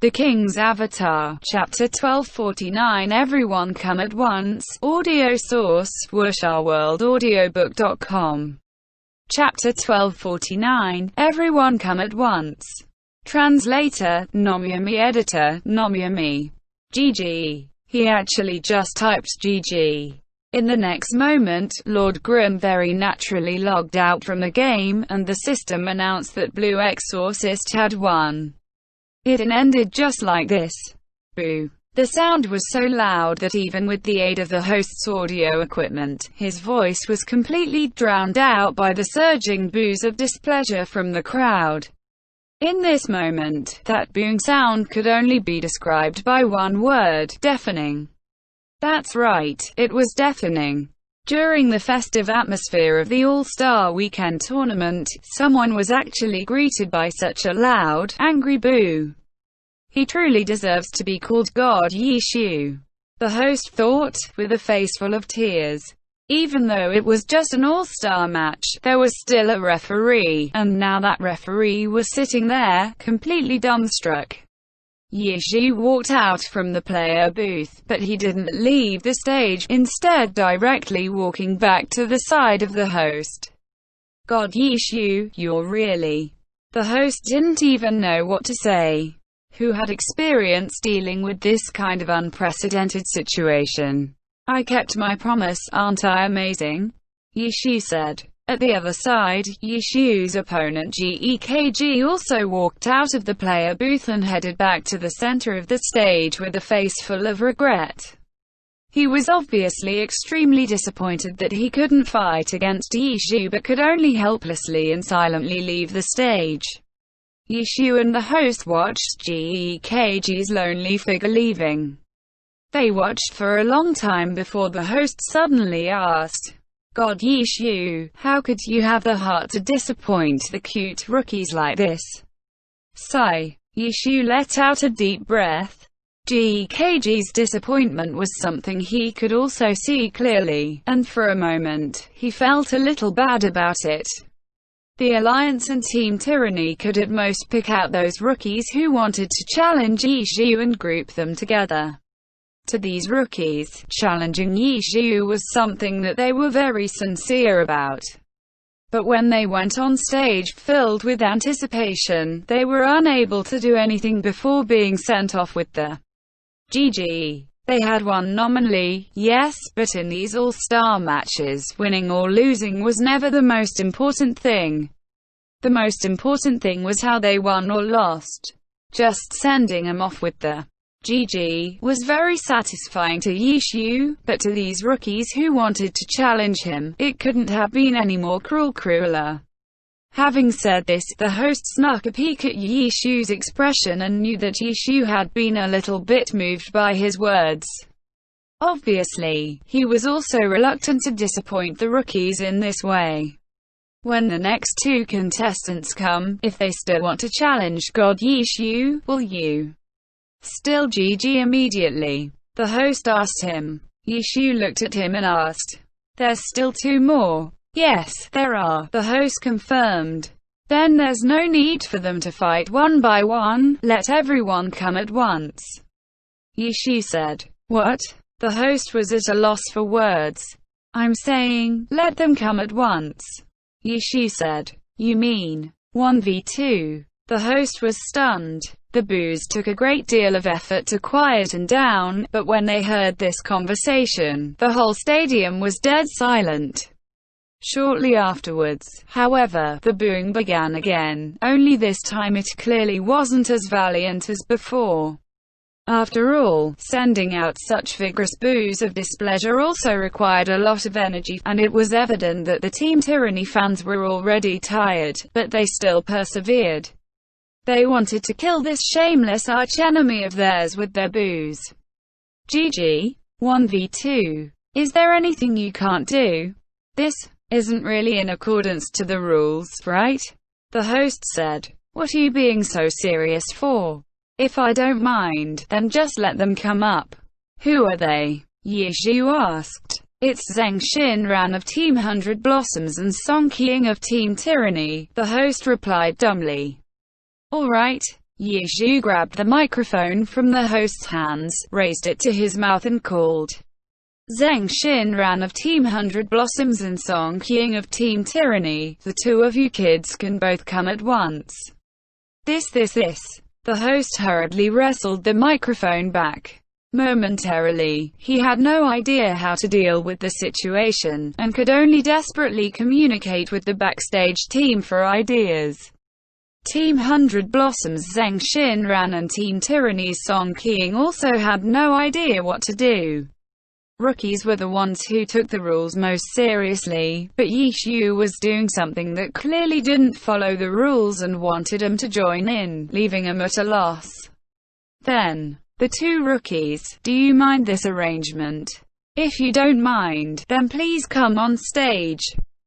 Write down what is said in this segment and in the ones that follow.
The King's Avatar, Chapter 1249 Everyone Come at Once. Audio source, wusharworldaudiobook.com. Chapter 1249, Everyone Come at Once. Translator, Nomyami. Editor, Nomyami. GG. He actually just typed GG. In the next moment, Lord Grim very naturally logged out from the game, and the system announced that Blue Exorcist had won. It ended just like this. Boo. The sound was so loud that even with the aid of the host's audio equipment, his voice was completely drowned out by the surging boos of displeasure from the crowd. In this moment, that booing sound could only be described by one word: deafening. That's right, it was deafening. During the festive atmosphere of the All-Star Weekend tournament, someone was actually greeted by such a loud, angry boo. He truly deserves to be called God Yishu, the host thought, with a face full of tears. Even though it was just an all-star match, there was still a referee, and now that referee was sitting there, completely dumbstruck. Yishu walked out from the player booth, but he didn't leave the stage, instead directly walking back to the side of the host. God Yishu, you're really... The host didn't even know what to say. Who had experience dealing with this kind of unprecedented situation? I kept my promise, aren't I amazing? Yishu said. At the other side, Yishu's opponent GEKG also walked out of the player booth and headed back to the center of the stage with a face full of regret. He was obviously extremely disappointed that he couldn't fight against Yishu but could only helplessly and silently leave the stage. Yishu and the host watched GEKG's lonely figure leaving. They watched for a long time before the host suddenly asked, God Yishu, how could you have the heart to disappoint the cute rookies like this? Sigh. Yishu let out a deep breath. GEKG's disappointment was something he could also see clearly, and for a moment, he felt a little bad about it. The Alliance and Team Tyranny could at most pick out those rookies who wanted to challenge Yishu and group them together. To these rookies, challenging Yishu was something that they were very sincere about. But when they went on stage filled with anticipation, they were unable to do anything before being sent off with the GG. They had won nominally, yes, but in these all-star matches, winning or losing was never the most important thing. The most important thing was how they won or lost. Just sending them off with the GG was very satisfying to Yishu, but to these rookies who wanted to challenge him, it couldn't have been any more crueler. Having said this, the host snuck a peek at Yishu's expression and knew that Yishu had been a little bit moved by his words. Obviously, he was also reluctant to disappoint the rookies in this way. When the next two contestants come, if they still want to challenge God Yishu, will you still GG immediately? The host asked him. Yishu looked at him and asked, There's still two more? Yes, there are, the host confirmed. Then there's no need for them to fight one by one, let everyone come at once. Yishu said. What? The host was at a loss for words. I'm saying, let them come at once. Yishu said. You mean 1v2? The host was stunned. The boos took a great deal of effort to quieten down, but when they heard this conversation, the whole stadium was dead silent. Shortly afterwards, however, the booing began again, only this time it clearly wasn't as valiant as before. After all, sending out such vigorous boos of displeasure also required a lot of energy, and it was evident that the Team Tyranny fans were already tired, but they still persevered. They wanted to kill this shameless archenemy of theirs with their boos. GG. 1v2. Is there anything you can't do? This isn't really in accordance to the rules, right? The host said. What are you being so serious for? If I don't mind, then just let them come up. Who are they? Yishu asked. It's Zheng Xinran of Team 100 Blossoms and Song Qiang of Team Tyranny, the host replied dumbly. All right, Yishu grabbed the microphone from the host's hands, raised it to his mouth and called, "Zheng Xinran of Team 100 Blossoms and Song Qiang of Team Tyranny, the two of you kids can both come at once." This. The host hurriedly wrestled the microphone back. Momentarily, he had no idea how to deal with the situation, and could only desperately communicate with the backstage team for ideas. Team 100 Blossoms Zheng Xinran and Team Tyranny's Song Qiang also had no idea what to do. Rookies were the ones who took the rules most seriously, but Yishu was doing something that clearly didn't follow the rules and wanted them to join in, leaving them at a loss. Then, the two rookies, "Do you mind this arrangement? If you don't mind, then please come on stage."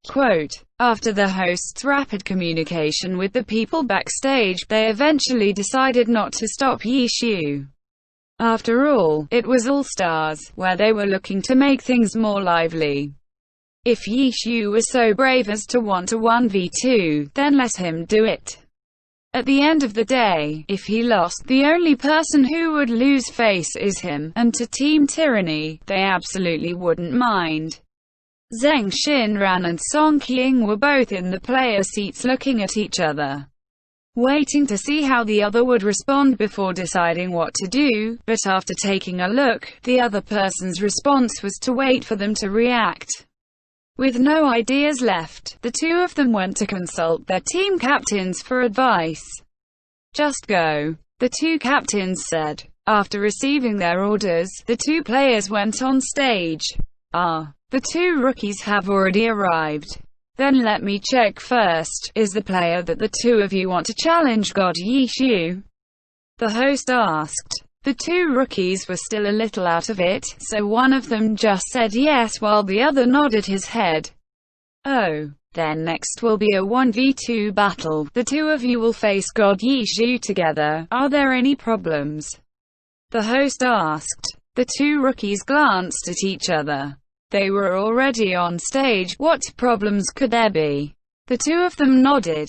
Quote, after the host's rapid communication with the people backstage, they eventually decided not to stop Yishu. After all, it was All Stars, where they were looking to make things more lively. If Yishu was so brave as to want a 1v2, then let him do it. At the end of the day, if he lost, the only person who would lose face is him, and to Team Tyranny, they absolutely wouldn't mind. Zheng Xinran and Song Qiang were both in the player seats looking at each other, waiting to see how the other would respond before deciding what to do, but after taking a look, the other person's response was to wait for them to react. With no ideas left, the two of them went to consult their team captains for advice. "Just go," the two captains said. After receiving their orders, the two players went on stage. The two rookies have already arrived. Then let me check first, is the player that the two of you want to challenge God Yishu? The host asked. The two rookies were still a little out of it, so one of them just said yes while the other nodded his head. "Oh, then next will be a 1v2 battle. The two of you will face God Yishu together. Are there any problems?" The host asked. The two rookies glanced at each other. They were already on stage. What problems could there be? The two of them nodded.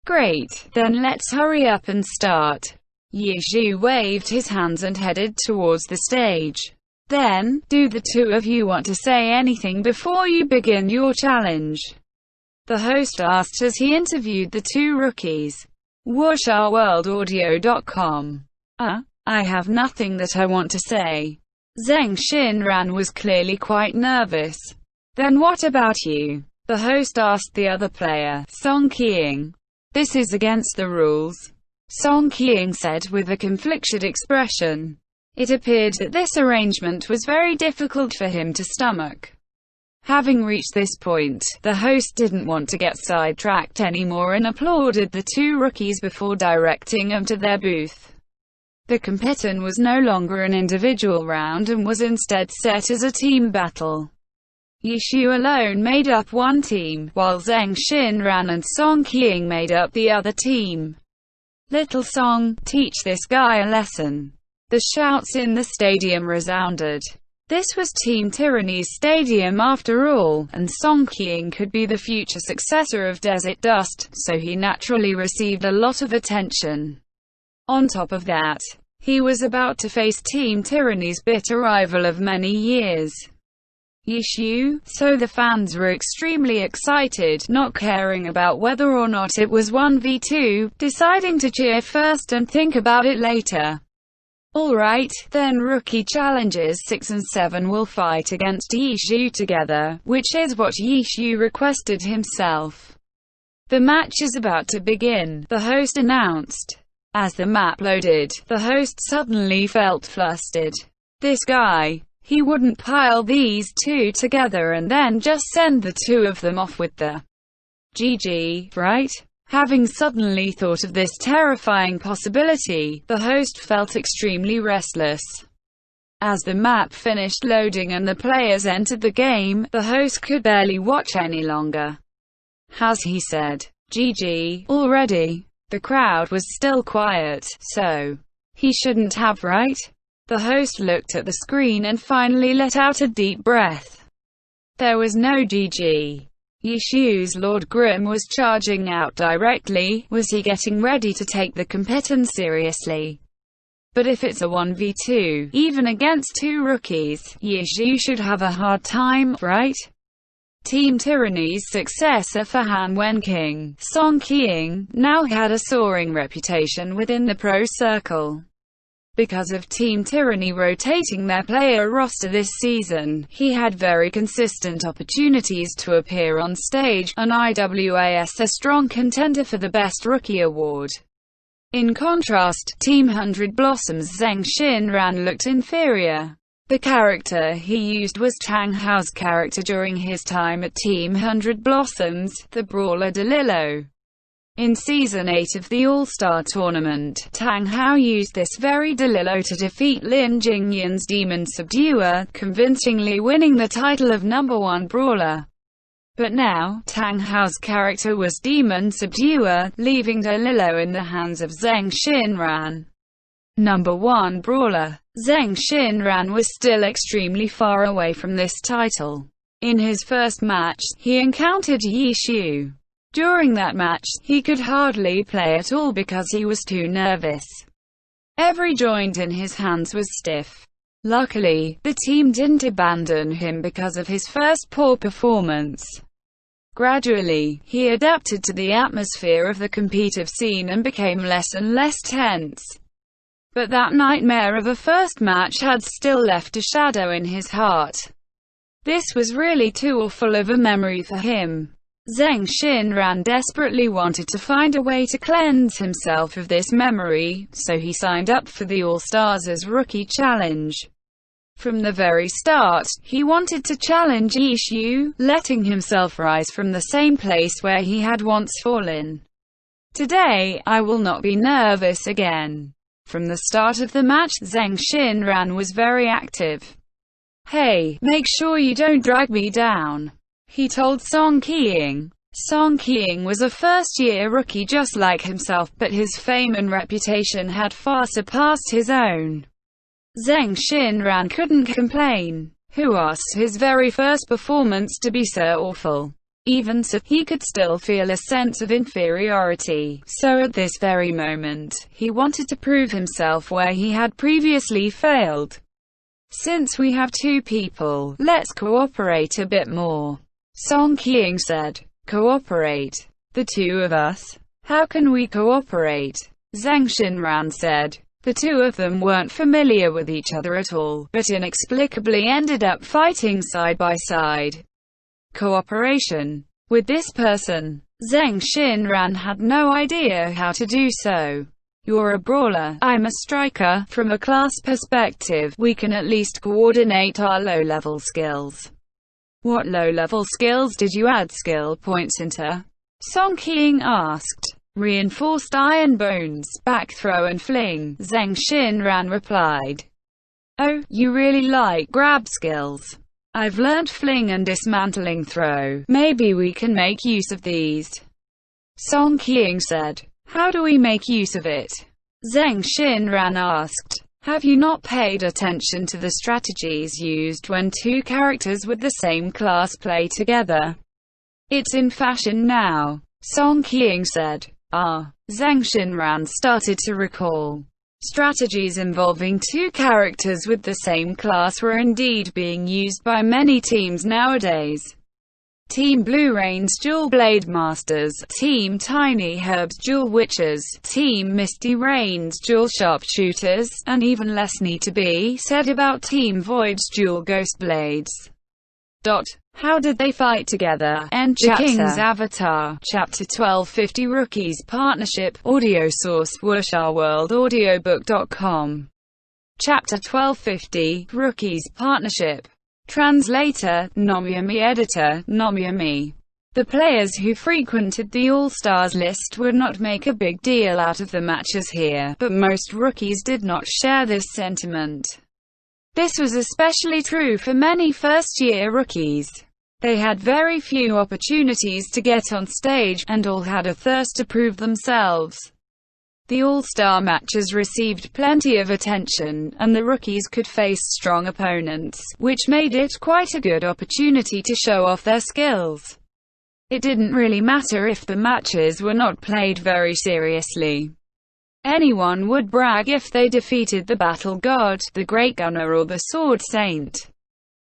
"Great, then let's hurry up and start." Yishu waved his hands and headed towards the stage. Then, "Do the two of you want to say anything before you begin your challenge?" the host asked as he interviewed the two rookies. WuxRWorldAudio.com. I have nothing that I want to say." Zheng Xinran was clearly quite nervous. "Then what about you?" the host asked the other player, Song Qiang. "This is against the rules," Song Qiang said with a conflicted expression. It appeared that this arrangement was very difficult for him to stomach. Having reached this point, the host didn't want to get sidetracked anymore and applauded the two rookies before directing them to their booth. The competition was no longer an individual round and was instead set as a team battle. Yishu alone made up one team, while Zheng Xinran and Song Qiang made up the other team. "Little Song, teach this guy a lesson." The shouts in the stadium resounded. This was Team Tyranny's stadium after all, and Song Qiang could be the future successor of Desert Dust, so he naturally received a lot of attention. On top of that, he was about to face Team Tyranny's bitter rival of many years, Yishu, so the fans were extremely excited, not caring about whether or not it was 1v2, deciding to cheer first and think about it later. Alright, then Rookie Challenges 6 and 7 will fight against Yishu together, which is what Yishu requested himself. "The match is about to begin," the host announced. As the map loaded, the host suddenly felt flustered. This guy, he wouldn't pile these two together and then just send the two of them off with the GG, right? Having suddenly thought of this terrifying possibility, the host felt extremely restless. As the map finished loading and the players entered the game, the host could barely watch any longer. Has he said, "GG, already?" The crowd was still quiet, so he shouldn't have, right? The host looked at the screen and finally let out a deep breath. There was no GG. Yishu's Lord Grimm was charging out directly. Was he getting ready to take the competition seriously? But if it's a 1v2, even against two rookies, Yishu should have a hard time, right? Team Tyranny's successor for Han Wenking, Song Qiang, now had a soaring reputation within the pro circle. Because of Team Tyranny rotating their player roster this season, he had very consistent opportunities to appear on stage, and IWAS a strong contender for the Best Rookie award. In contrast, Team 100 Blossoms' Zheng Xinran looked inferior. The character he used was Tang Hao's character during his time at Team 100 Blossoms, the brawler DeLillo. In Season 8 of the All-Star Tournament, Tang Hao used this very DeLillo to defeat Lin Jingyan's Demon Subduer, convincingly winning the title of #1 brawler. But now, Tang Hao's character was Demon Subduer, leaving DeLillo in the hands of Zheng Xinran. #1 brawler. Zheng Xinran was still extremely far away from this title. In his first match, he encountered Yishu. During that match, he could hardly play at all because he was too nervous. Every joint in his hands was stiff. Luckily, the team didn't abandon him because of his first poor performance. Gradually, he adapted to the atmosphere of the competitive scene and became less and less tense. But that nightmare of a first match had still left a shadow in his heart. This was really too awful of a memory for him. Zheng Xinran desperately wanted to find a way to cleanse himself of this memory, so he signed up for the All-Stars' Rookie Challenge. From the very start, he wanted to challenge Yishu, letting himself rise from the same place where he had once fallen. Today, I will not be nervous again. From the start of the match, Zheng Xinran was very active. "Hey, make sure you don't drag me down," he told Song Qiang. Song Qiang was a first-year rookie just like himself, but his fame and reputation had far surpassed his own. Zheng Xinran couldn't complain. Who asked his very first performance to be so awful? Even so, he could still feel a sense of inferiority, so at this very moment, he wanted to prove himself where he had previously failed. "Since we have two people, let's cooperate a bit more," Song Qiang said. "Cooperate? The two of us? How can we cooperate?" Zheng Xinran said. The two of them weren't familiar with each other at all, but inexplicably ended up fighting side by side. Cooperation with this person? Zheng Xinran had no idea how to do so. "You're a brawler, I'm a striker. From a class perspective, we can at least coordinate our low-level skills." "What low-level skills did you add skill points into?" Song Qiang asked. "Reinforced iron bones, back throw and fling," Zheng Xinran replied. "Oh, you really like grab skills? I've learnt fling and dismantling throw. Maybe we can make use of these." Song Qiang said. "How do we make use of it?" Zheng Xinran asked. "Have you not paid attention to the strategies used when two characters with the same class play together? It's in fashion now," Song Qiang said. Zheng Xinran started to recall. Strategies involving two characters with the same class were indeed being used by many teams nowadays. Team Blue Rain's Dual Blade Masters, Team Tiny Herb's Dual Witches, Team Misty Rain's Dual Sharpshooters, and even less need to be said about Team Void's Dual Ghost Blades. How did they fight together? End chapter. The King's Avatar. Chapter 1250 Rookies Partnership. Audio source WurshaWorldAudiobook.com. Chapter 1250 Rookies Partnership. Translator, Nomyami. Editor, Nomyami. The players who frequented the All-Stars list would not make a big deal out of the matches here, but most rookies did not share this sentiment. This was especially true for many first-year rookies. They had very few opportunities to get on stage, and all had a thirst to prove themselves. The All-Star matches received plenty of attention, and the rookies could face strong opponents, which made it quite a good opportunity to show off their skills. It didn't really matter if the matches were not played very seriously. Anyone would brag if they defeated the Battle God, the Great Gunner, or the Sword Saint.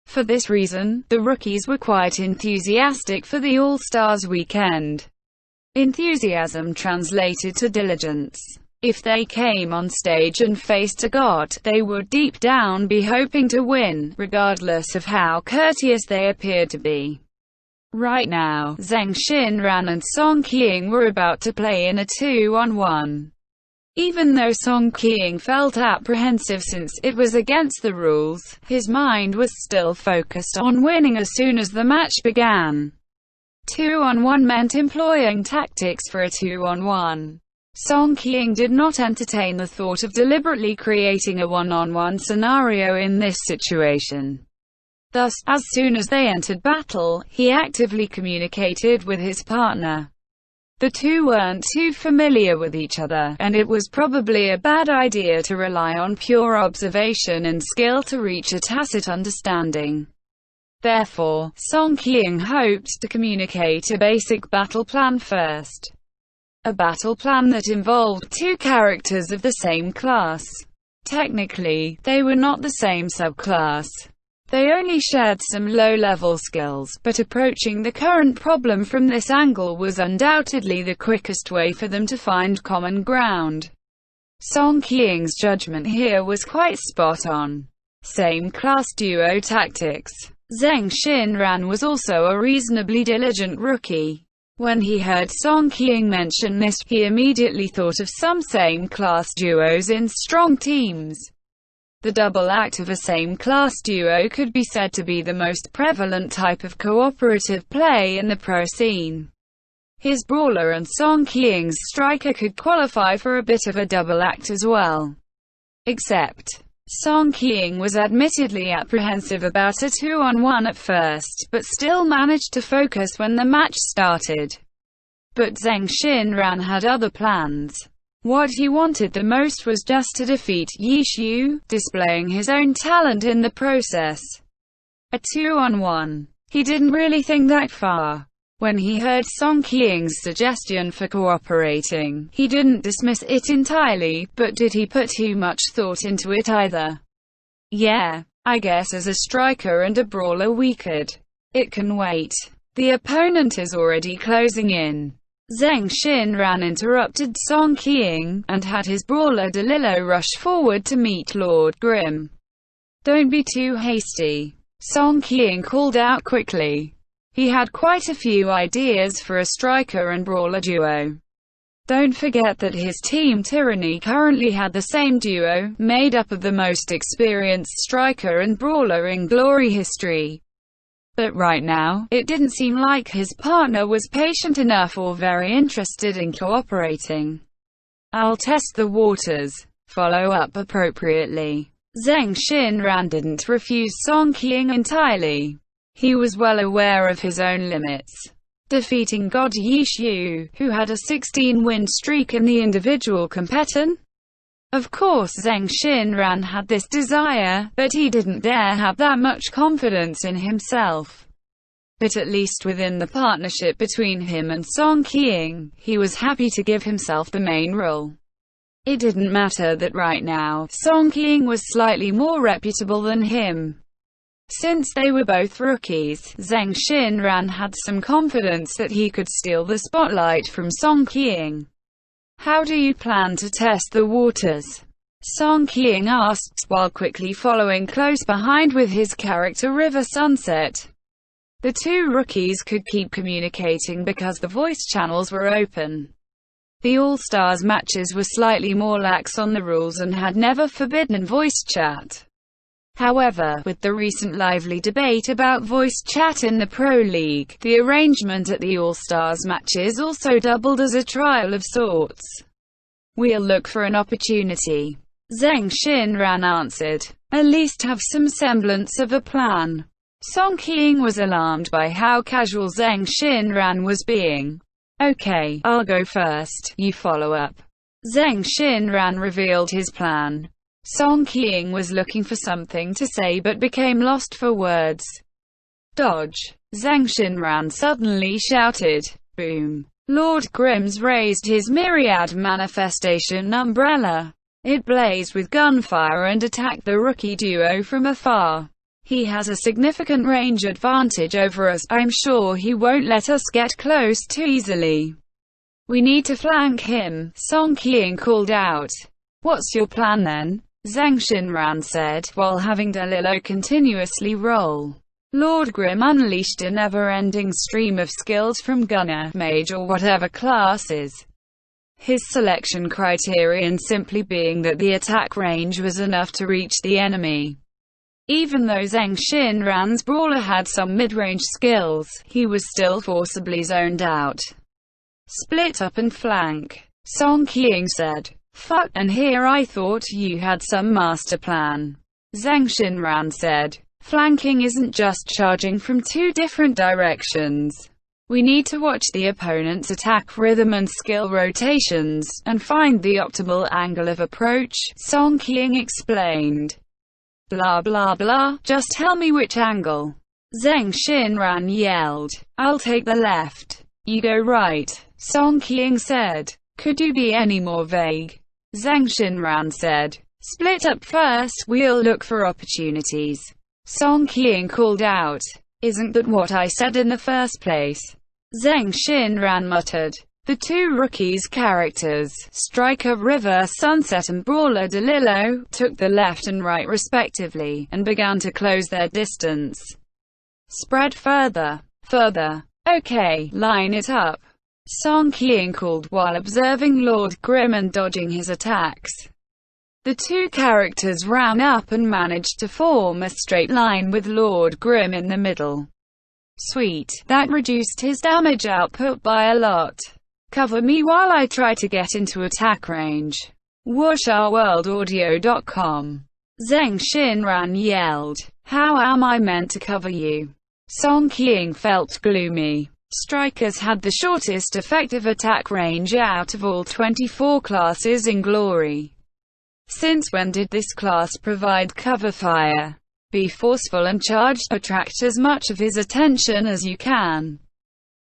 For this reason, the rookies were quite enthusiastic for the All-Stars weekend. Enthusiasm translated to diligence. If they came on stage and faced a god, they would deep down be hoping to win, regardless of how courteous they appeared to be. Right now, Zheng Xinran and Song Qiang were about to play in a 2-on-1. Even though Song Qiang felt apprehensive since it was against the rules, his mind was still focused on winning as soon as the match began. 2-on-1 meant employing tactics for a 2-on-1. Song Qiang did not entertain the thought of deliberately creating a 1-on-1 scenario in this situation. Thus, as soon as they entered battle, he actively communicated with his partner. The two weren't too familiar with each other, and it was probably a bad idea to rely on pure observation and skill to reach a tacit understanding. Therefore, Song Qiang hoped to communicate a basic battle plan first. A battle plan that involved two characters of the same class. Technically, they were not the same subclass. They only shared some low-level skills, but approaching the current problem from this angle was undoubtedly the quickest way for them to find common ground. Song Qiang's judgment here was quite spot on. Same class duo tactics. Zheng Xinran was also a reasonably diligent rookie. When he heard Song Qiang mention this, he immediately thought of some same-class duos in strong teams. The double act of a same-class duo could be said to be the most prevalent type of cooperative play in the pro scene. His brawler and Song Qiang's striker could qualify for a bit of a double act as well. Except, Song Qiang was admittedly apprehensive about a 2-on-1 at first, but still managed to focus when the match started. But Zheng Xinran had other plans. What he wanted the most was just to defeat Yi Xiu, displaying his own talent in the process. A 2-on-1. He didn't really think that far. When he heard Song Qiang's suggestion for cooperating, he didn't dismiss it entirely, but did he put too much thought into it either? Yeah, I guess as a striker and a brawler we could. It can wait. The opponent is already closing in. Zheng Xinran interrupted Song Qiang, and had his brawler DeLillo rush forward to meet Lord Grimm. Don't be too hasty, Song Qiang called out quickly. He had quite a few ideas for a striker and brawler duo. Don't forget that his team Tyranny currently had the same duo, made up of the most experienced striker and brawler in Glory history. But right now, it didn't seem like his partner was patient enough or very interested in cooperating. I'll test the waters. Follow up appropriately. Zheng Xinran didn't refuse Song Qiang entirely. He was well aware of his own limits. Defeating God Yi Xiu, who had a 16-win streak in the individual competition? Of course Zheng Xinran had this desire, but he didn't dare have that much confidence in himself. But at least within the partnership between him and Song Qiang, he was happy to give himself the main role. It didn't matter that right now, Song Qiang was slightly more reputable than him. Since they were both rookies, Zheng Xinran had some confidence that he could steal the spotlight from Song Qiang. How do you plan to test the waters? Song Qiang asked, while quickly following close behind with his character River Sunset. The two rookies could keep communicating because the voice channels were open. The All-Stars matches were slightly more lax on the rules and had never forbidden voice chat. However, with the recent lively debate about voice chat in the Pro League, the arrangement at the All-Stars matches also doubled as a trial of sorts. We'll look for an opportunity. Zheng Xinran answered. At least have some semblance of a plan. Song Qiang was alarmed by how casual Zheng Xinran was being. Okay, I'll go first, you follow up. Zheng Xinran revealed his plan. Song Qiang was looking for something to say but became lost for words. Dodge. Zheng Xinran suddenly shouted. Boom! Lord Grimm's raised his myriad manifestation umbrella. It blazed with gunfire and attacked the rookie duo from afar. He has a significant range advantage over us. I'm sure he won't let us get close too easily. We need to flank him, Song Qiang called out. What's your plan then? Zheng Xinran said, while having DeLillo continuously roll. Lord Grimm unleashed a never-ending stream of skills from gunner, mage or whatever classes. His selection criterion simply being that the attack range was enough to reach the enemy. Even though Zheng Xinran's brawler had some mid-range skills, he was still forcibly zoned out. Split up and flank, Song Qiang said. Fuck, and here I thought you had some master plan. Zheng Xinran said. Flanking isn't just charging from two different directions. We need to watch the opponent's attack rhythm and skill rotations, and find the optimal angle of approach, Song Qiang explained. Blah blah blah, just tell me which angle. Zheng Xinran yelled. I'll take the left. You go right, Song Qiang said. Could you be any more vague? Zheng Xinran said. Split up first, we'll look for opportunities. Song Qiang called out. Isn't that what I said in the first place? Zheng Xinran muttered. The two rookies' characters, Striker River Sunset and Brawler DeLillo, took the left and right respectively, and began to close their distance. Spread further. Further. Okay, line it up. Song Qiang called while observing Lord Grimm and dodging his attacks. The two characters ran up and managed to form a straight line with Lord Grimm in the middle. Sweet, that reduced his damage output by a lot. Cover me while I try to get into attack range. WuxRWorldAudio.com. Zheng Xinran yelled. How am I meant to cover you? Song Qiang felt gloomy. Strikers had the shortest effective attack range out of all 24 classes in Glory. Since when did this class provide cover fire? Be forceful and charged, attract as much of his attention as you can.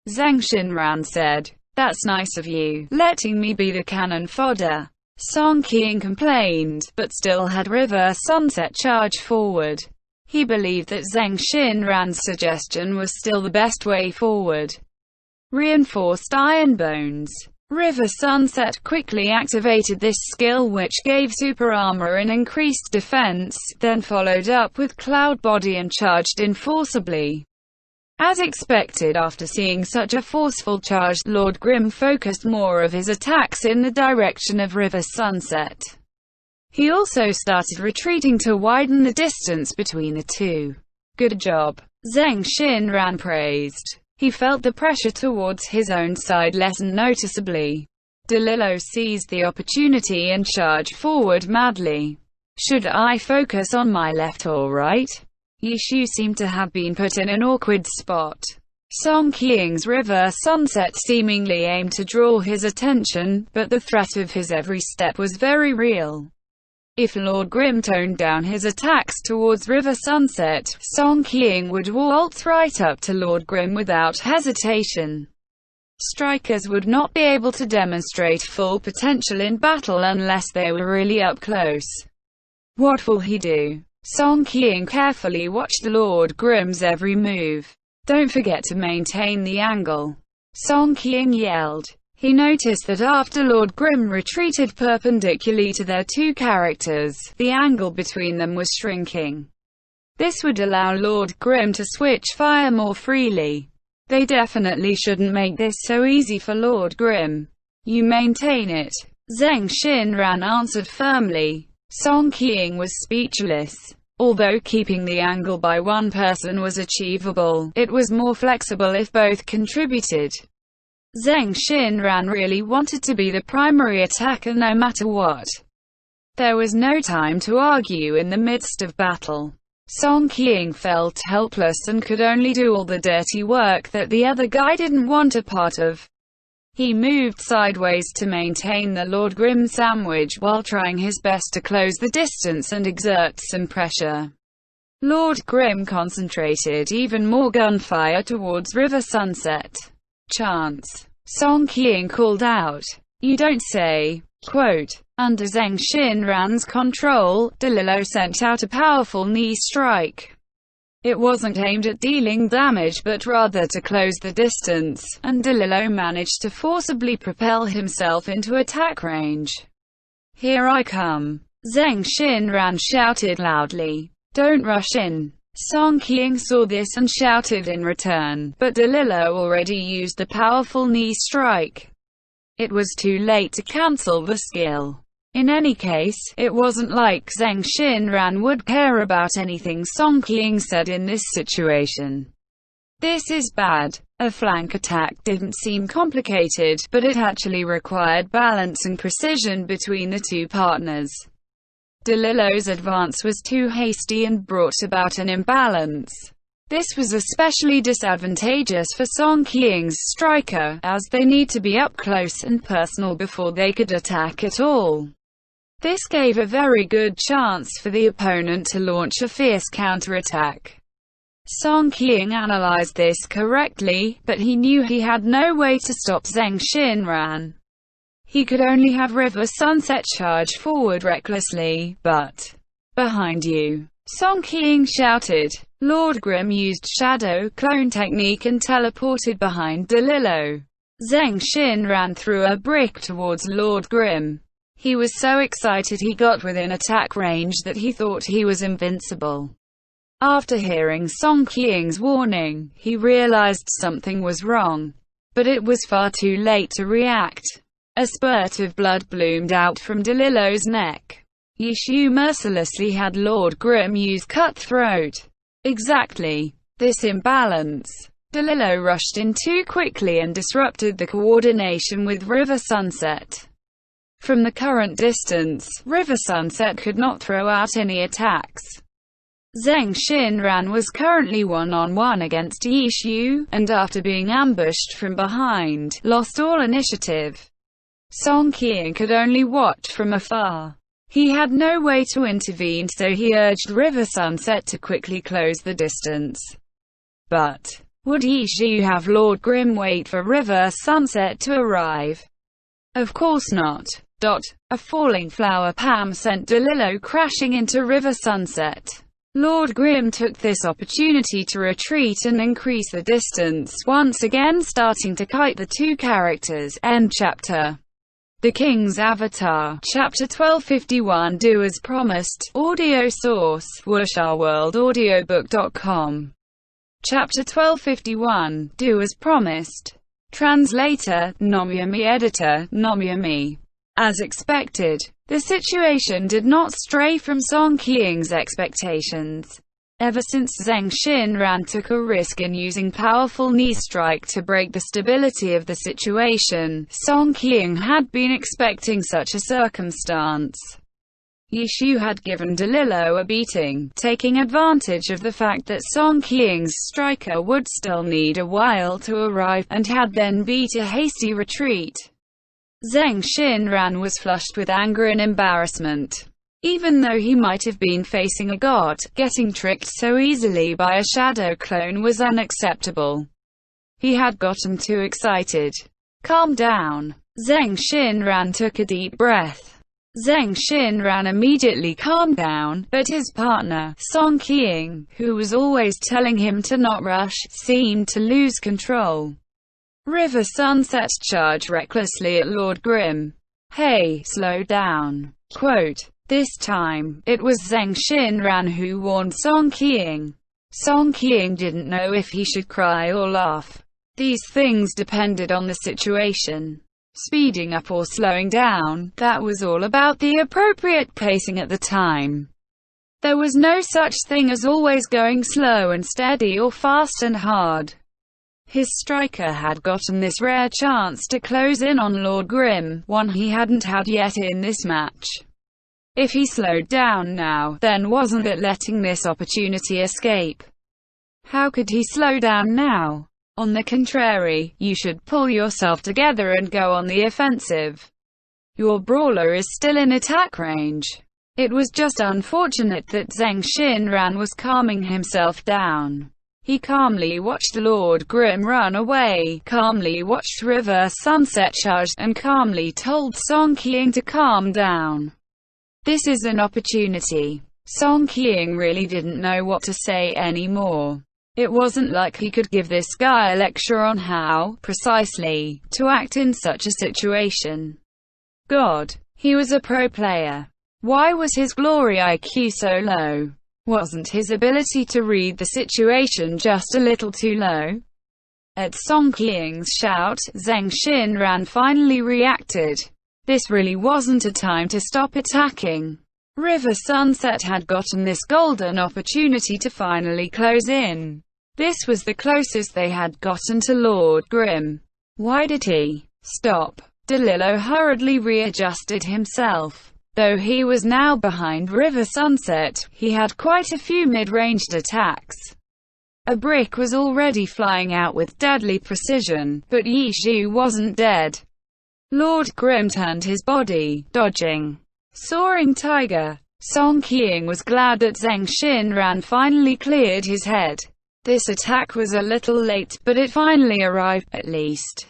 Zheng Xinran said. That's nice of you, letting me be the cannon fodder. Song Qiang complained, but still had River Sunset charge forward. He believed that Zheng Xinran's suggestion was still the best way forward. Reinforced Iron Bones. River Sunset quickly activated this skill, which gave super armor and increased defense, then followed up with Cloud Body and charged in forcibly. As expected, after seeing such a forceful charge, Lord Grimm focused more of his attacks in the direction of River Sunset. He also started retreating to widen the distance between the two. Good job, Zheng Xinran praised. He felt the pressure towards his own side lessen noticeably. DeLillo seized the opportunity and charged forward madly. Should I focus on my left or right? Yishu seemed to have been put in an awkward spot. Song Qiang's River Sunset seemingly aimed to draw his attention, but the threat of his every step was very real. If Lord Grimm toned down his attacks towards River Sunset, Song Qiang would waltz right up to Lord Grimm without hesitation. Strikers would not be able to demonstrate full potential in battle unless they were really up close. What will he do? Song Qiang carefully watched Lord Grimm's every move. Don't forget to maintain the angle. Song Qiang yelled. He noticed that after Lord Grimm retreated perpendicularly to their two characters, the angle between them was shrinking. This would allow Lord Grimm to switch fire more freely. They definitely shouldn't make this so easy for Lord Grimm. You maintain it. Zheng Xinran answered firmly. Song Qiang was speechless. Although keeping the angle by one person was achievable, it was more flexible if both contributed. Zheng Xinran really wanted to be the primary attacker no matter what. There was no time to argue in the midst of battle. Song Qiang felt helpless and could only do all the dirty work that the other guy didn't want a part of. He moved sideways to maintain the Lord Grimm sandwich while trying his best to close the distance and exert some pressure. Lord Grim concentrated even more gunfire towards River Sunset. Chance. Song Qiang called out. You don't say. Quote, under Zheng Xinran's control, DeLillo sent out a powerful knee strike. It wasn't aimed at dealing damage but rather to close the distance, and DeLillo managed to forcibly propel himself into attack range. Here I come. Zheng Xinran shouted loudly. Don't rush in. Song Qiang saw this and shouted in return, but DeLillo already used the powerful knee strike. It was too late to cancel the skill. In any case, it wasn't like Zheng Xinran would care about anything Song Qiang said in this situation. This is bad. A flank attack didn't seem complicated, but it actually required balance and precision between the two partners. DeLillo's advance was too hasty and brought about an imbalance. This was especially disadvantageous for Song Qiang's striker, as they need to be up close and personal before they could attack at all. This gave a very good chance for the opponent to launch a fierce counterattack. Song Qiang analyzed this correctly, but he knew he had no way to stop Zheng Xinran. He could only have River Sunset charge forward recklessly, but... Behind you! Song Qiang shouted. Lord Grim used shadow clone technique and teleported behind DeLillo. Zheng Xinran threw a brick towards Lord Grim. He was so excited he got within attack range that he thought he was invincible. After hearing Song Qiang's warning, he realized something was wrong. But it was far too late to react. A spurt of blood bloomed out from DeLillo's neck. Yishu mercilessly had Lord Grim use cutthroat. Exactly. This imbalance. DeLillo rushed in too quickly and disrupted the coordination with River Sunset. From the current distance, River Sunset could not throw out any attacks. Zheng Xinran was currently one-on-one against Yishu, and after being ambushed from behind, lost all initiative. Song Qiang could only watch from afar. He had no way to intervene, so he urged River Sunset to quickly close the distance. But would Yishu have Lord Grim wait for River Sunset to arrive? Of course not. A falling flower Pam sent DeLillo crashing into River Sunset. Lord Grim took this opportunity to retreat and increase the distance, once again starting to kite the two characters. End chapter. The King's Avatar, Chapter 1251. Do as promised. Audio source, wuxia-world-audiobook.com. Chapter 1251. Do as promised. Translator, Nomyami. Editor, Nomyami. As expected, the situation did not stray from Song Qiang's expectations. Ever since Zheng Xinran took a risk in using powerful knee strike to break the stability of the situation, Song Qiang had been expecting such a circumstance. Yishu had given DeLillo a beating, taking advantage of the fact that Song Qiang's striker would still need a while to arrive, and had then beat a hasty retreat. Zheng Xinran was flushed with anger and embarrassment. Even though he might have been facing a god, getting tricked so easily by a shadow clone was unacceptable. He had gotten too excited. Calm down. Zheng Xinran took a deep breath. Zheng Xinran immediately calmed down, but his partner, Song Qiang, who was always telling him to not rush, seemed to lose control. River Sunset charged recklessly at Lord Grim. Hey, slow down. Quote. This time, it was Zheng Xinran who warned Song Qiang. Song Qiang didn't know if he should cry or laugh. These things depended on the situation. Speeding up or slowing down, that was all about the appropriate pacing at the time. There was no such thing as always going slow and steady or fast and hard. His striker had gotten this rare chance to close in on Lord Grim, one he hadn't had yet in this match. If he slowed down now, then wasn't it letting this opportunity escape? How could he slow down now? On the contrary, you should pull yourself together and go on the offensive. Your brawler is still in attack range. It was just unfortunate that Zheng Xinran was calming himself down. He calmly watched Lord Grimm run away, calmly watched River Sunset charge, and calmly told Song Qiang to calm down. This is an opportunity. Song Qiang really didn't know what to say anymore. It wasn't like he could give this guy a lecture on how, precisely, to act in such a situation. God. He was a pro player. Why was his glory IQ so low? Wasn't his ability to read the situation just a little too low? At Song Qiang's shout, Zheng Xinran finally reacted. This really wasn't a time to stop attacking. River Sunset had gotten this golden opportunity to finally close in. This was the closest they had gotten to Lord Grimm. Why did he stop? DeLillo hurriedly readjusted himself. Though he was now behind River Sunset, he had quite a few mid-ranged attacks. A brick was already flying out with deadly precision, but Yi Zhu wasn't dead. Lord Grimm turned his body, dodging. Soaring Tiger. Song Qiang was glad that Zheng Xinran finally cleared his head. This attack was a little late, but it finally arrived, at least.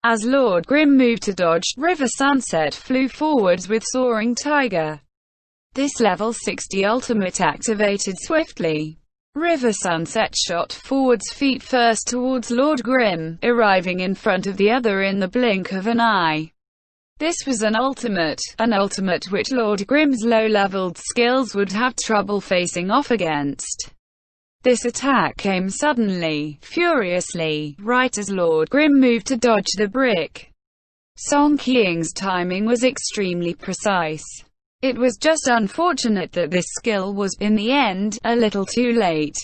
As Lord Grimm moved to dodge, River Sunset flew forwards with Soaring Tiger. This level 60 ultimate activated swiftly. River Sunset shot forwards feet first towards Lord Grimm, arriving in front of the other in the blink of an eye. This was an ultimate which Lord Grimm's low-leveled skills would have trouble facing off against. This attack came suddenly, furiously, right as Lord Grimm moved to dodge the brick. Song Qiang's timing was extremely precise. It was just unfortunate that this skill was, in the end, a little too late.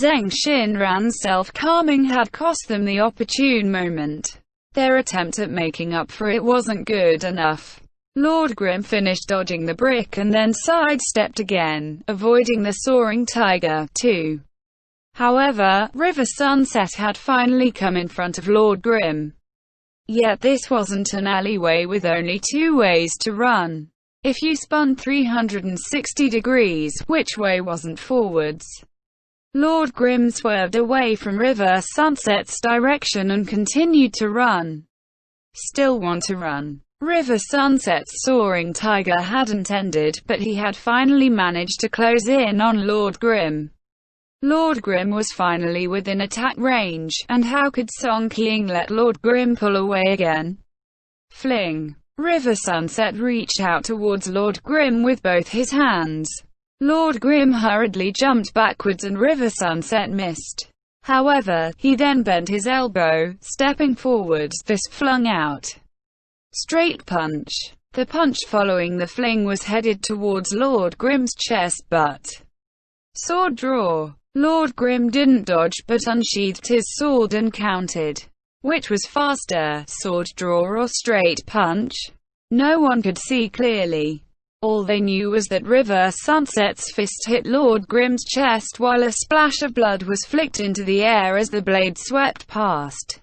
Zheng Xinran's self-calming had cost them the opportune moment. Their attempt at making up for it wasn't good enough. Lord Grimm finished dodging the brick and then sidestepped again, avoiding the Soaring Tiger, too. However, River Sunset had finally come in front of Lord Grimm. Yet this wasn't an alleyway with only two ways to run. If you spun 360 degrees, which way wasn't forwards? Lord Grimm swerved away from River Sunset's direction and continued to run. Still want to run. River Sunset's Soaring Tiger hadn't ended, but he had finally managed to close in on Lord Grimm. Lord Grimm was finally within attack range, and how could Song Qiang let Lord Grimm pull away again? Fling. River Sunset reached out towards Lord Grimm with both his hands. Lord Grimm hurriedly jumped backwards and River Sunset missed. However, he then bent his elbow, stepping forwards, fist flung out. Straight punch. The punch following the fling was headed towards Lord Grimm's chest, but sword draw. Lord Grimm didn't dodge, but unsheathed his sword and countered. Which was faster, sword draw or straight punch? No one could see clearly. All they knew was that River Sunset's fist hit Lord Grimm's chest while a splash of blood was flicked into the air as the blade swept past.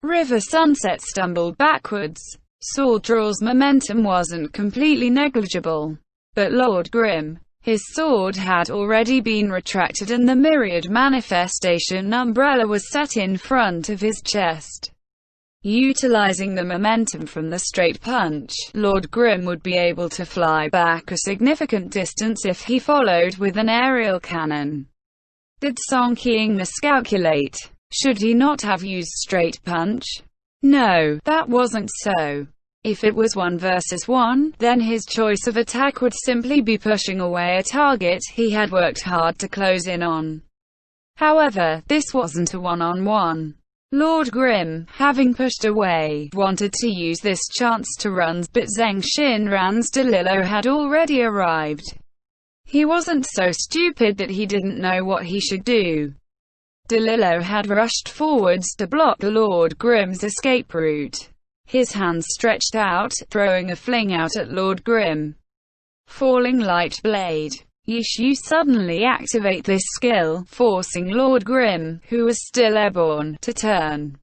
River Sunset stumbled backwards. Sword draw's momentum wasn't completely negligible. But Lord Grimm, his sword had already been retracted and the myriad manifestation umbrella was set in front of his chest. Utilizing the momentum from the straight punch, Lord Grimm would be able to fly back a significant distance if he followed with an aerial cannon. Did Song Qiang miscalculate? Should he not have used straight punch? No, that wasn't so. If it was 1 versus 1, then his choice of attack would simply be pushing away a target he had worked hard to close in on. However, this wasn't a one-on-one. Lord Grimm, having pushed away, wanted to use this chance to run, but Zheng Xinran's DeLillo had already arrived. He wasn't so stupid that he didn't know what he should do. DeLillo had rushed forwards to block Lord Grimm's escape route. His hands stretched out, throwing a fling out at Lord Grimm. Falling light blade. Yi Zhu suddenly activate this skill, forcing Lord Grimm, who was still airborne, to turn.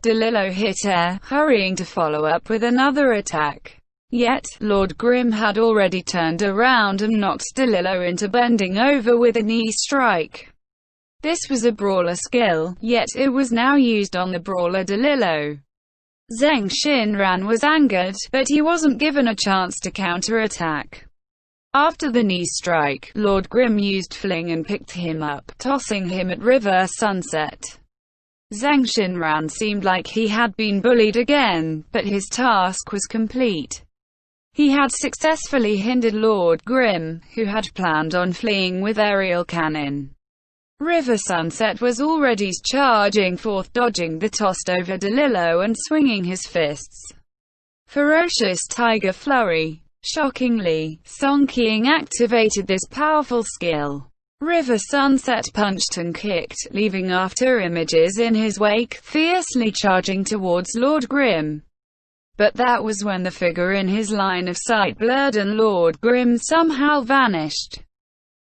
DeLillo hit air, hurrying to follow up with another attack. Yet, Lord Grim had already turned around and knocked DeLillo into bending over with a knee strike. This was a brawler skill, yet it was now used on the brawler DeLillo. Zheng Xinran was angered, but he wasn't given a chance to counter-attack. After the knee strike, Lord Grim used fling and picked him up, tossing him at River Sunset. Zheng Xinran seemed like he had been bullied again, but his task was complete. He had successfully hindered Lord Grim, who had planned on fleeing with aerial cannon. River Sunset was already charging forth, dodging the tossed over DeLillo and swinging his fists. Ferocious Tiger Flurry. Shockingly, Song Qiang activated this powerful skill. River Sunset punched and kicked, leaving after images in his wake, fiercely charging towards Lord Grim. But that was when the figure in his line of sight blurred and Lord Grim somehow vanished.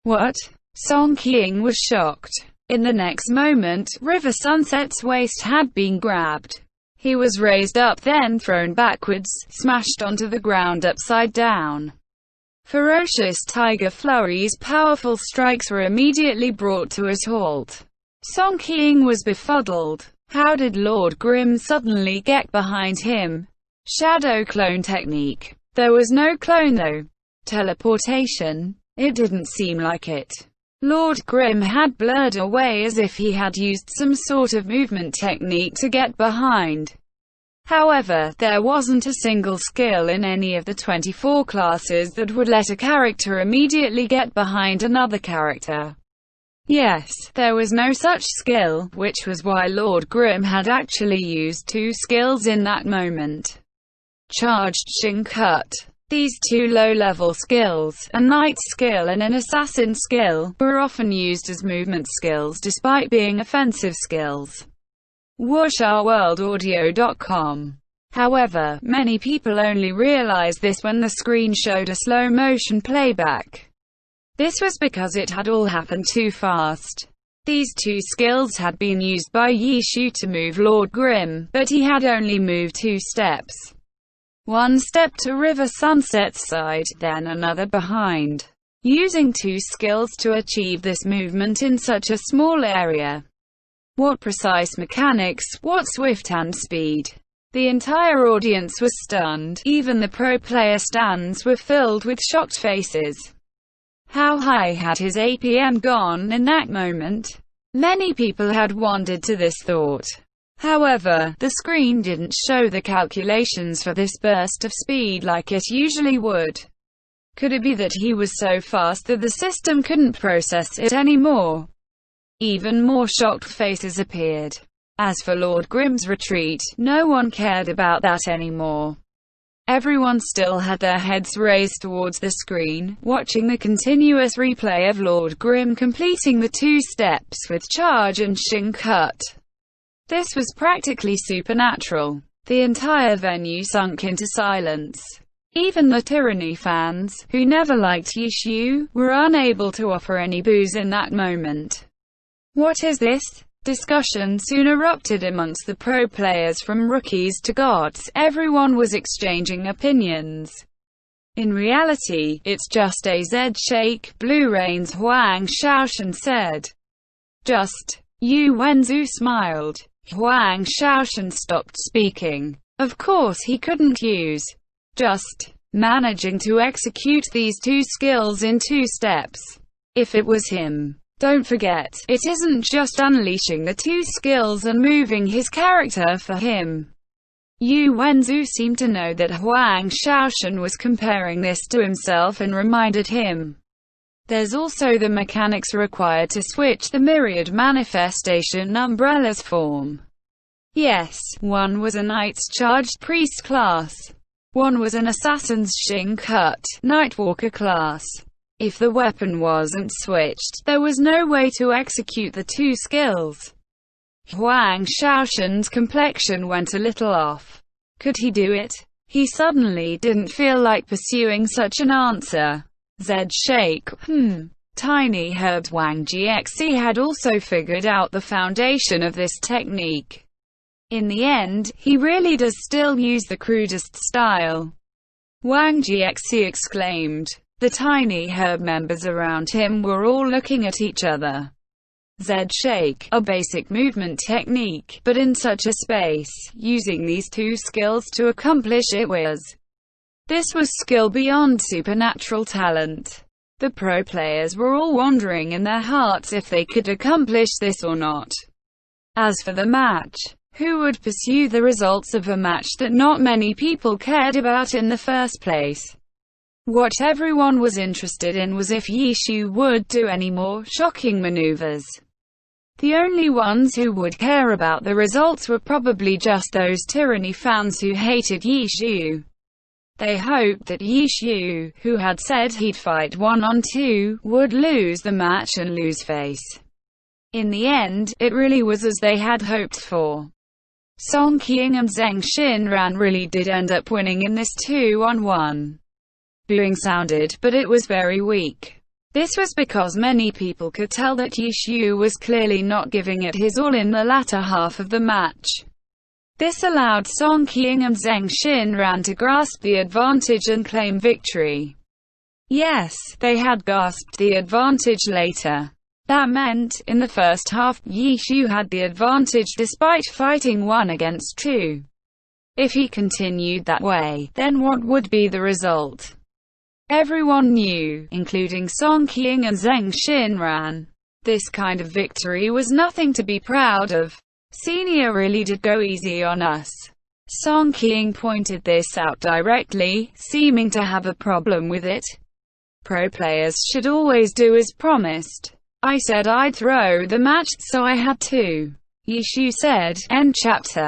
What? Song Qiang was shocked. In the next moment, River Sunset's waist had been grabbed. He was raised up, then thrown backwards, smashed onto the ground upside down. Ferocious Tiger Flurry's powerful strikes were immediately brought to a halt. Song Qiang was befuddled. How did Lord Grim suddenly get behind him? Shadow clone technique. There was no clone though. Teleportation? It didn't seem like it. Lord Grim had blurred away as if he had used some sort of movement technique to get behind. However, there wasn't a single skill in any of the 24 classes that would let a character immediately get behind another character. Yes, there was no such skill, which was why Lord Grim had actually used two skills in that moment. Charged Xing Cut. These two low-level skills, a knight skill and an assassin skill, were often used as movement skills despite being offensive skills. WuxaWorldAudio.com. However, many people only realized this when the screen showed a slow-motion playback. This was because it had all happened too fast. These two skills had been used by Yi Shu to move Lord Grim, but he had only moved 2 steps. One step to River Sunset's side, then another behind. Using 2 skills to achieve this movement in such a small area. What precise mechanics, what swift hand speed. The entire audience was stunned, even the pro player stands were filled with shocked faces. How high had his APM gone in that moment? Many people had wondered to this thought. However, the screen didn't show the calculations for this burst of speed like it usually would. Could it be that he was so fast that the system couldn't process it anymore? Even more shocked faces appeared. As for Lord Grim's retreat, no one cared about that anymore. Everyone still had their heads raised towards the screen, watching the continuous replay of Lord Grim completing the 2 steps with charge and Xing Cut. This was practically supernatural. The entire venue sunk into silence. Even the Tyranny fans, who never liked Yi Shu, were unable to offer any boos in that moment. What is this? Discussion soon erupted amongst the pro players from rookies to gods. Everyone was exchanging opinions. In reality, it's just AZ Shake, Blue Rain's Huang Shaoshan said. Just. Yu Wenzu smiled. Huang Shaoshan stopped speaking. Of course he couldn't use. Just. Managing to execute these 2 skills in 2 steps. If it was him. Don't forget, it isn't just unleashing the 2 skills and moving his character for him. Yu Wenzu seemed to know that Huang Shaoshan was comparing this to himself and reminded him. There's also the mechanics required to switch the myriad manifestation umbrellas form. Yes, one was a knight's charged priest class. One was an assassin's Xing Cut, Nightwalker class. If the weapon wasn't switched, there was no way to execute the 2 skills. Huang Shaoshan's complexion went a little off. Could he do it? He suddenly didn't feel like pursuing such an answer. Zed Shake. Tiny Herb's Wang Gxe had also figured out the foundation of this technique. In the end, he really does still use the crudest style. Wang Jiexi exclaimed. The tiny herd members around him were all looking at each other. Z-shake, a basic movement technique, but in such a space, using these two skills to accomplish it this was skill beyond supernatural talent. The pro players were all wondering in their hearts if they could accomplish this or not. As for the match, who would pursue the results of a match that not many people cared about in the first place? What everyone was interested in was if Yishu would do any more shocking maneuvers. The only ones who would care about the results were probably just those tyranny fans who hated Yishu. They hoped that Yishu, who had said he'd fight 1-on-2, would lose the match and lose face. In the end, it really was as they had hoped for. Song Qiang and Zheng Xinran really did end up winning in this 2-on-1. Booing sounded, but it was very weak. This was because many people could tell that Yishu was clearly not giving it his all in the latter half of the match. This allowed Song Qiang and Zheng Xinran to grasp the advantage and claim victory. Yes, they had grasped the advantage later. That meant, in the first half, Yishu had the advantage despite fighting 1 against 2. If he continued that way, then what would be the result? Everyone knew, including Song Qiang and Zheng Xinran. This kind of victory was nothing to be proud of. Senior really did go easy on us. Song Qiang pointed this out directly, seeming to have a problem with it. Pro players should always do as promised. I said I'd throw the match, so I had to. Yishu said. End chapter.